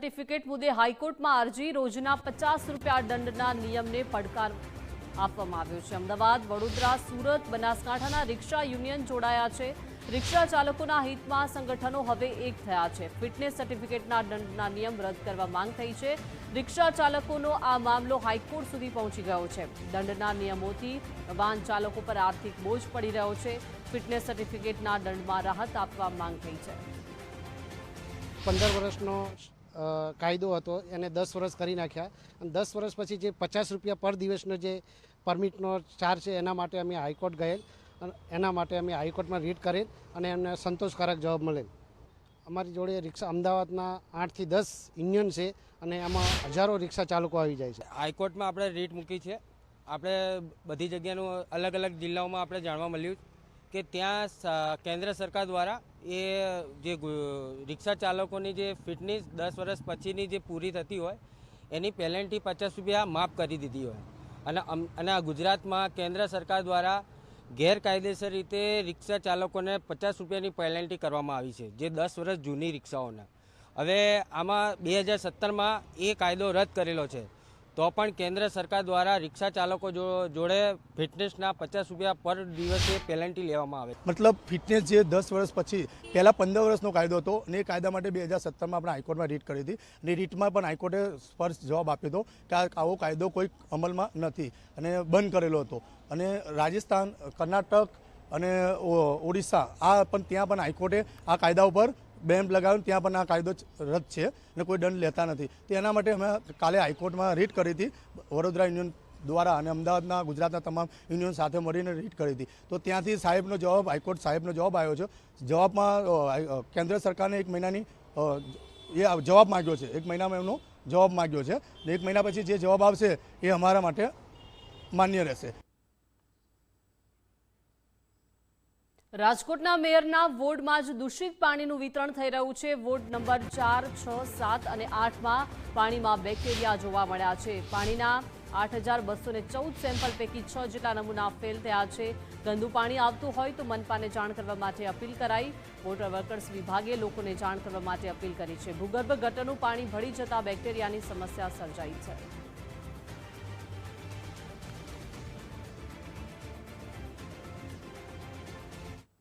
Certificate મુદ્દે હાઈકોર્ટમાં અરજી રોજના 50 રૂપિયા દંડના નિયમને પડકાર આપવામાં આવ્યો છે। અમદાવાદ, વડોદરા, સુરત, બનાસકાંઠાના રિક્ષા યુનિયન જોડાયા છે। રિક્ષા ચાલકોના હિતમાં સંગઠનો હવે એક થયા છે। ફિટનેસ સર્ટિફિકેટના દંડના નિયમ રદ કરવા માંગ થઈ છે। રિક્ષા ચાલકોનો આ મામલો હાઈકોર્ટ સુધી પહોંચી ગયો છે। દંડના નિયમોથી વાહન ચાલકો પર આર્થિક બોજ પડી રહ્યો છે। ફિટનેસ સર્ટિફિકેટના દંડમાં રાહત આપવા માંગ થઈ છે। 15 વર્ષનો કાયદો હતો એને 10 વર્ષ કરી નાખ્યા અને 10 વર્ષ પછી જે 50 રૂપિયા પર દિવસનો જે પરમિટનો ચાર્જ છે એના માટે અમે હાઈકોર્ટ ગયેલ અને એના માટે અમે હાઈકોર્ટમાં રીટ કરેલ અને એમને સંતોષકારક જવાબ મળેલ। અમારી જોડે રિક્ષા અમદાવાદના 8 થી 10 યુનિયન છે અને એમાં હજારો રિક્ષા ચાલકો આવી જાય છે। હાઈકોર્ટમાં આપણે રીટ મૂકી છે। આપણે બધી જગ્યાનું અલગ અલગ જિલ્લાઓમાં આપણે જાણવા મળ્યું કે ત્યાં કેન્દ્ર સરકાર દ્વારા એ જે રિક્ષા ચાલકોની જે ફિટનેસ 10 વર્ષ પછીની જે પૂરી થતી હોય એની પેનલ્ટી 50 રૂપિયા માફ કરી દીધી હોય અને આ ગુજરાતમાં કેન્દ્ર સરકાર દ્વારા ગેરકાયદેસર રીતે રિક્ષા ચાલકોને 50 રૂપિયાની પેનલ્ટી કરવામાં આવી છે, જે 10 વર્ષ જૂની રિક્ષાઓને। હવે આમાં 2017માં એ કાયદો રદ કરેલો છે, તો પણ કેન્દ્ર સરકાર દ્વારા રિક્ષા ચાલકો જોડે ફિટનેસના 50 રૂપિયા પર દિવસે પેનલ્ટી લેવામાં આવે। મતલબ ફિટનેસ જે 10 વર્ષ પછી પહેલાં 15 વર્ષનો કાયદો હતો અને એ કાયદા માટે 2017માં આપણે હાઈકોર્ટમાં રીટ કરી હતી અને રીટમાં પણ હાઈકોર્ટે સ્પષ્ટ જવાબ આપ્યો હતો કે આવો કાયદો કોઈ અમલમાં નથી અને બંધ કરેલો હતો। અને રાજસ્થાન, કર્ણાટક અને ઓડિશા ત્યાં પણ હાઈકોર્ટે આ કાયદા ઉપર બેન લગાવ્યું, ત્યાં પણ આ કાયદો રદ છે અને કોઈ દંડ લેતા નથી। તો એના માટે અમે કાલે હાઈકોર્ટમાં રીટ કરી હતી વડોદરા યુનિયન દ્વારા અને અમદાવાદના ગુજરાતના તમામ યુનિયન સાથે મળીને રીટ કરી હતી। તો ત્યાંથી સાહેબનો જવાબ, હાઈકોર્ટ સાહેબનો જવાબ આવ્યો છે। જવાબમાં કેન્દ્ર સરકારને 1 મહિનાની એ જવાબ માગ્યો છે, 1 મહિનામાં એમનો જવાબ માગ્યો છે અને 1 મહિના પછી જે જવાબ આવશે એ અમારા માટે માન્ય રહેશે। રાજકોટના મેયરના વોર્ડમાં જ દૂષિત પાણીનું વિતરણ થઈ રહ્યું છે। વોર્ડ નંબર 4, 6, 7 અને 8માં પાણીમાં બેક્ટેરિયા જોવા મળ્યા છે। પાણીના 8,214 સેમ્પલ પૈકી 6 જેટલા નમૂના ફેલ થયા છે। ગંદુ પાણી આવતું હોય તો મનપાને જાણ કરવા માટે અપીલ કરાઈ। વોટર વર્કર્સ વિભાગે લોકોને જાણ કરવા માટે અપીલ કરી છે। ભૂગર્ભ ગટરનું પાણી ભળી જતા બેક્ટેરિયાની સમસ્યા સર્જાઈ છે।